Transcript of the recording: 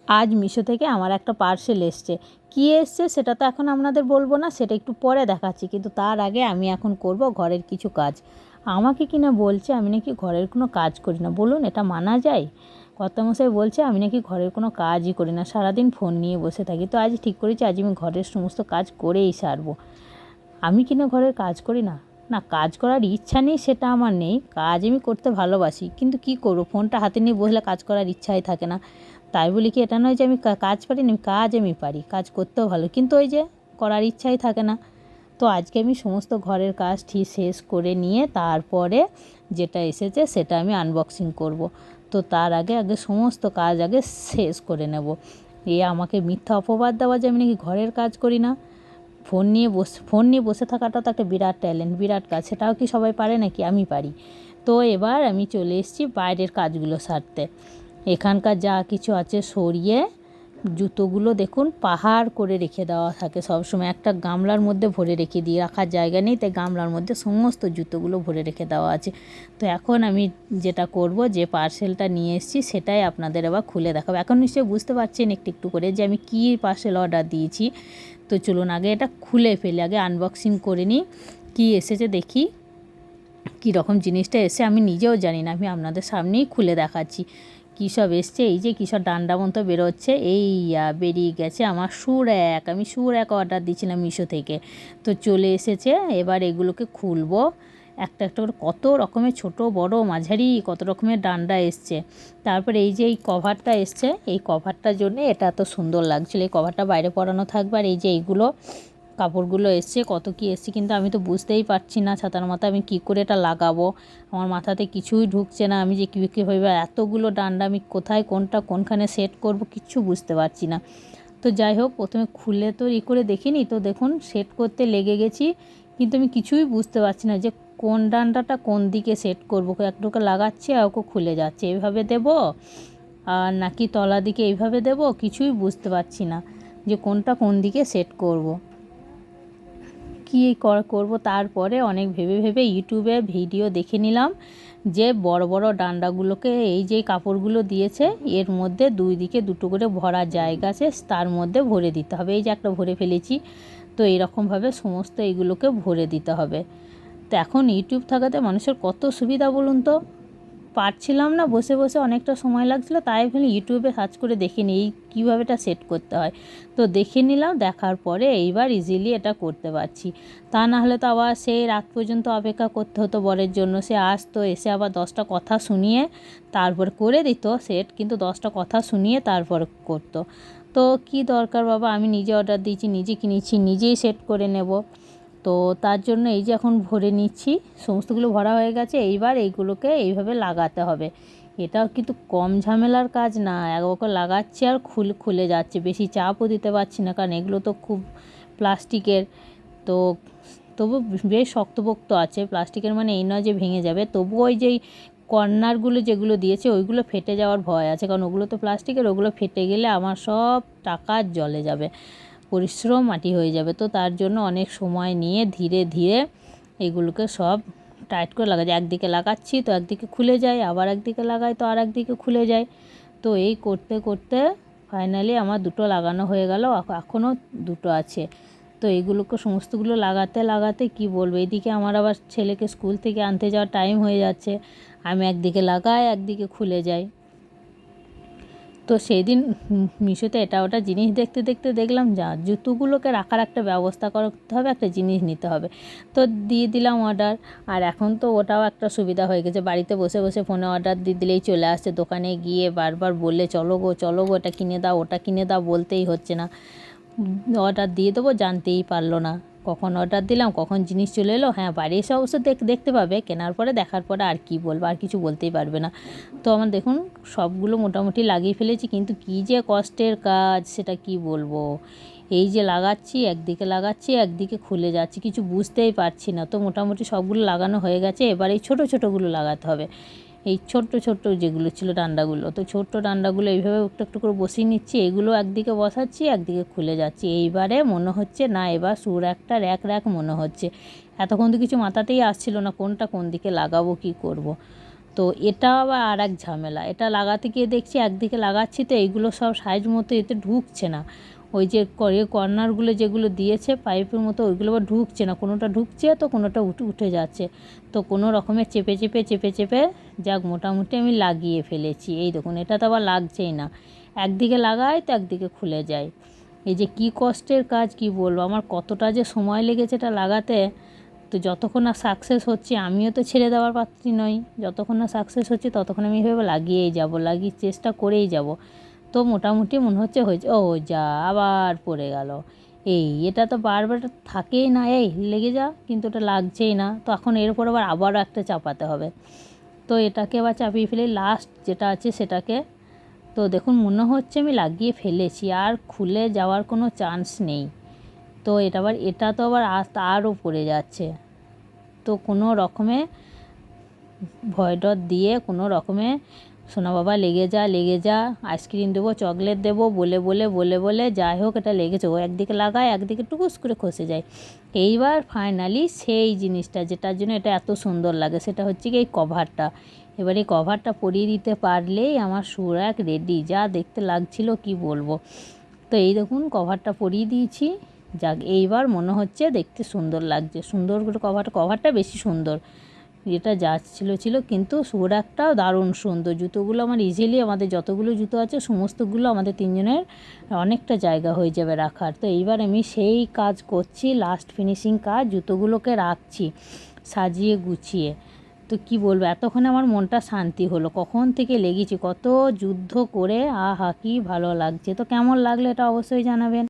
আজ মিশো থেকে আমার একটা পার্সেল এসছে। কী এসছে সেটা তো এখন আপনাদের বলবো না, সেটা একটু পরে দেখাচ্ছি। কিন্তু তার আগে আমি এখন করব ঘরের কিছু কাজ। আমাকে কিনা বলছে আমি নাকি ঘরের কোনো কাজ করি না। বলুন এটা মানা যায়? কর্তামশাই বলছে আমি নাকি ঘরের কোনো কাজই করি না, সারাদিন ফোন নিয়ে বসে থাকি। তো আজ ঠিক করেছি আজ আমি ঘরের সমস্ত কাজ করেই সারবো। আমি কিনা ঘরের কাজ করি না? না, কাজ করার ইচ্ছা নেই সেটা আমার নেই, কাজ আমি করতে ভালোবাসি। কিন্তু কী করবো, ফোনটা হাতে নিয়ে বসলে কাজ করার ইচ্ছাই থাকে না। তাই বলি কি এটা নয় যে আমি কাজ পারি না, কাজ আমি পারি, কাজ করতেও ভালো, কিন্তু ওই যে করার ইচ্ছাই থাকে না। তো আজকে আমি সমস্ত ঘরের কাজ ঠিক শেষ করে নিয়ে তারপরে যেটা এসেছে সেটা আমি আনবক্সিং করব। তো তার আগে আগে সমস্ত কাজ আগে শেষ করে নেব। আমাকে মিথ্যা অপবাদ দেওয়া যে আমি নাকি ঘরের কাজ করি না। ফোন নিয়ে বসে থাকাটা তো একটা বিরাট ট্যালেন্ট, বিরাট কাজ, সেটাও কি সবাই পারে নাকি? আমি পারি। তো এবার আমি চলে এসেছি বাইরের কাজগুলো সারতে। এখানকার যা কিছু আছে সরিয়ে, জুতোগুলো দেখুন পাহাড় করে রেখে দেওয়া থাকে সবসময়, একটা গামলার মধ্যে ভরে রেখে দিই, রাখার জায়গা নেই তাই গামলার মধ্যে সমস্ত জুতোগুলো ভরে রেখে দেওয়া আছে। তো এখন আমি যেটা করব, যে পার্সেলটা নিয়ে এসেছি সেটাই আপনাদের এবার খুলে দেখাবো। এখন নিশ্চয়ই বুঝতে পারছেন একটু একটু করে যে আমি কী পার্সেল অর্ডার দিয়েছি। তো চলুন আগে এটা খুলে ফেলি, আগে আনবক্সিং করে নিই, কী এসেছে দেখি। কী রকম জিনিসটা এসে আমি নিজেও জানি না, আমি আপনাদের সামনেই খুলে দেখাচ্ছি কী সব এসছে। এই যে কী সব ডান্ডা মতো বেরোচ্ছে, এই বেরিয়ে গেছে আমার শু র্যাক। আমি শু র্যাক অর্ডার দিয়েছিলাম মিশো থেকে, তো চলে এসেছে। এবার এগুলোকে খুলবো একটা একটা করে, কত রকমের ছোট বড় মাঝারি কত রকমের ডান্ডা এসছে। তারপরে এই যে এই কভারটা এসছে, এই কভারটার জন্য এটা এত সুন্দর লাগছিল, এই কভারটা বাইরে পরানো থাকবে। আর এই যে এইগুলো কাপড়গুলো এসছে, কত কি এসছে কিন্তু আমি তো বুঝতেই পারছি না ছাতার মাথা আমি কী করে এটা লাগাবো। আমার মাথাতে কিছুই ঢুকছে না, আমি যে কীভাবে এতগুলো ডান্ডা আমি কোথায় কোনটা কোনখানে সেট করব কিচ্ছু বুঝতে পারছি না। তো যাই হোক, প্রথমে খুলে তো করে দেখিনি, তো দেখুন সেট করতে লেগে গেছি, কিন্তু আমি কিছুই বুঝতে পারছি না যে কোন ডান্ডাটা কোন দিকে সেট করবো। একটুকে লাগাচ্ছি আর ওকে খুলে যাচ্ছে, এইভাবে দেব আর নাকি তলা দিকে এইভাবে দেব, কিছুই বুঝতে পারছি না যে কোনটা কোন দিকে সেট করব। কী করব। তারপরে অনেক ভেবে ভেবে ইউটিউবে ভিডিও দেখে নিলাম যে বড় বড় ডান্ডাগুলোকে এই যে কাপড়গুলো দিয়েছে এর মধ্যে দুই দিকে দুটো করে ভরার জায়গা আছে, তার মধ্যে ভরে দিতে হবে। এই যে একটা ভরে ফেলেছি, তো এইরকমভাবে সমস্ত এইগুলোকে ভরে দিতে হবে। তো এখন ইউটিউব থাকাতে মানুষের কত সুবিধা বলুন তো। পারছিলাম না, বসে বসে অনেকটা সময় লাগছিলো, তাই ভাবলাম ইউটিউবে সার্চ করে দেখে নিই কীভাবে এটা সেট করতে হয়। তো দেখে নিলাম, দেখার পরে এইবার ইজিলি এটা করতে পারছি। তা না হলে তো আবার সেই রাত পর্যন্ত অপেক্ষা করতে হতো বরের জন্য, সে আসতো, এসে আবার 10টা কথা শুনিয়ে তারপর করে দিত সেট, কিন্তু 10টা কথা শুনিয়ে তারপর করতো। তো কি দরকার বাবা, আমি নিজে অর্ডার দিয়েছি, নিজে কিনেছি, নিজেই সেট করে নেব। তো তার জন্য এই যে এখন ভরে নিচ্ছি, সমস্তগুলো ভরা হয়ে গেছে, এইবার এইগুলোকে এইভাবে লাগাতে হবে। এটাও কিন্তু কম ঝামেলার কাজ না, একবার লাগাচ্ছি আর খুলে যাচ্ছে, বেশি চাপও দিতে পারছি না, কারণ এগুলো তো খুব প্লাস্টিকের। তো তবু বেশ শক্তপোক্ত আছে, প্লাস্টিকের মানে এই নয় যে ভেঙে যাবে, তবু ওই যেই কর্নারগুলো যেগুলো দিয়েছে ওইগুলো ফেটে যাওয়ার ভয় আছে, কারণ ওগুলো তো প্লাস্টিকের, ওগুলো ফেটে গেলে আমার সব টাকা জলে যাবে, পরিশ্রম মাটি হয়ে যাবে। তো তার জন্য অনেক সময় নিয়ে ধীরে ধীরে এগুলোকে সব টাইট করে লাগা যায়। একদিকে লাগাচ্ছি তো একদিকে খুলে যায়, আবার একদিকে লাগাই তো আর একদিকে খুলে যায়। তো এই করতে করতে ফাইনালি আমার দুটো লাগানো হয়ে গেল, এখনও দুটো আছে। তো এইগুলোকে সমস্তগুলো লাগাতে লাগাতে কি বলবো, এদিকে আমার আবার ছেলেকে স্কুল থেকে আনতে যাওয়ার টাইম হয়ে যাচ্ছে, আমি একদিকে লাগাই একদিকে খুলে যাই। তো সেই দিন মিশোতে এটা ওটা জিনিস দেখতে দেখতে দেখলাম যা জুতোগুলোকে রাখার একটা ব্যবস্থা করতে হবে, একটা জিনিস নিতে হবে। তো দিয়ে দিলাম অর্ডার। আর এখন তো ওটাও একটা সুবিধা হয়ে গেছে, বাড়িতে বসে বসে ফোনে অর্ডার দিয়ে দিলেই চলে আসছে, দোকানে গিয়ে বারবার বললে চলো গো এটা কিনে দাও ওটা কিনে দাও বলতেই হচ্ছে না, অর্ডার দিয়ে দেবো, জানতেই পারলো না কখন অর্ডার দিলাম কখন জিনিস চলে এলো। হ্যাঁ, বাড়ি এসে অবশ্য দেখতে পাবে, কেনার পরে দেখার পরে আর কি বলবো, আর কিছু বলতেই পারবে না। তো আমার দেখুন সবগুলো মোটামুটি লাগিয়ে ফেলেছি, কিন্তু কী যে কষ্টের কাজ সেটা কি বলবো। এই যে লাগাচ্ছি একদিকে লাগাচ্ছি একদিকে খুলে যাচ্ছে, কিছু বুঝতেই পারছি না। তো মোটামুটি সবগুলো লাগানো হয়ে গেছে, এবার এই ছোটো ছোটোগুলো লাগাতে হবে, এই ছোট্ট ছোট্ট যেগুলো ছিল ডান্ডাগুলো। তো ছোট্ট ডান্ডাগুলো এইভাবে একটু একটু করে বসিয়ে নিচ্ছি, এগুলো একদিকে বসাচ্ছি একদিকে খুলে যাচ্ছি। এইবারে মনে হচ্ছে না, এবার সুর একটা র্যাক র্যাক মনে হচ্ছে। এতক্ষণ তো কিছু মাথাতেই আসছিল না কোনটা কোন দিকে লাগাবো কি করব। তো এটা আবার আর এক ঝামেলা, এটা লাগাতে গিয়ে দেখছি একদিকে লাগাচ্ছি তো এইগুলো সব সাইজ মতো এতে ঢুকছে না, ওই যে কর্নারগুলো যেগুলো দিয়েছে পাইপের মতো ওইগুলো আবার ঢুকছে না, কোনোটা ঢুকছে তো কোনোটা উঠে যাচ্ছে। তো কোনো রকমে চেপে চেপে চেপে চেপে যাক মোটামুটি আমি লাগিয়ে ফেলেছি। এই দেখুন এটা তো আবার লাগছেই না, একদিকে লাগাই তো একদিকে খুলে যায়। এই যে কী কষ্টের কাজ কি বলবো, আমার কতটা যে সময় লেগেছে এটা লাগাতে। তো যতক্ষণ না সাকসেস হচ্ছে আমিও তো ছেড়ে দেওয়ার পাত্রী নই, যতক্ষণ না সাকসেস হচ্ছে ততক্ষণ আমি ভেবে লাগিয়েই যাব, লাগিয়ে চেষ্টা করেই যাব। তো মোটামুটি মনে হচ্ছে হয়েছে, ও যা আবার পড়ে গেল। এটা তো বারবার থাকেই না, লেগে যা, কিন্তু ওটা লাগছেই না। তো এখন এর উপর আবারও একটা চাপাতে হবে। তো এটাকে আবার চাপিয়ে ফেলে লাস্ট যেটা আছে সেটাকে। তো দেখুন মনে হচ্ছে আমি লাগিয়ে ফেলেছি, আর খুলে যাওয়ার কোনো চান্স নেই। তো এটা তো আবার আরও পড়ে যাচ্ছে। তো কোনো রকমে ভয় ডর দিয়ে কোনো রকমে সোনা বাবা লেগে যা, আইসক্রিম দেবো, চকলেট দেবো বলে বলে বলে বলে যাই হোক এটা লেগেছে, ও একদিকে লাগায় একদিকে টুকুস করে খসে যায়। এইবার ফাইনালি সেই জিনিসটা যেটার জন্য এটা এত সুন্দর লাগে সেটা হচ্ছে কি এই কভারটা। এবার এই কভারটা পরিয়ে দিতে পারলেই আমার সুরাক রেডি, যা দেখতে লাগছিল কি বলবো। তো এই দেখুন কভারটা পরিয়ে দিয়েছি, যাক এইবার মনে হচ্ছে দেখতে সুন্দর লাগছে, সুন্দর করে কভারটা বেশি সুন্দর, যেটা যা ছিল কিন্তু সুরাকটাও দারুণ সুন্দর। জুতোগুলো আমার ইজিলি আমাদের যতগুলো জুতো আছে সমস্তগুলো আমাদের তিনজনের অনেকটা জায়গা হয়ে যাবে রাখার। তো এইবার আমি সেই কাজ করছি, লাস্ট ফিনিশিং কাজ, জুতোগুলোকে রাখছি সাজিয়ে গুছিয়ে। তো কি বলবো, এতক্ষণে আমার মনটা শান্তি হলো, কখন থেকে লেগেছি কত যুদ্ধ করে, আহা কি ভালো লাগছে। তো কেমন লাগলো এটা অবশ্যই জানাবেন।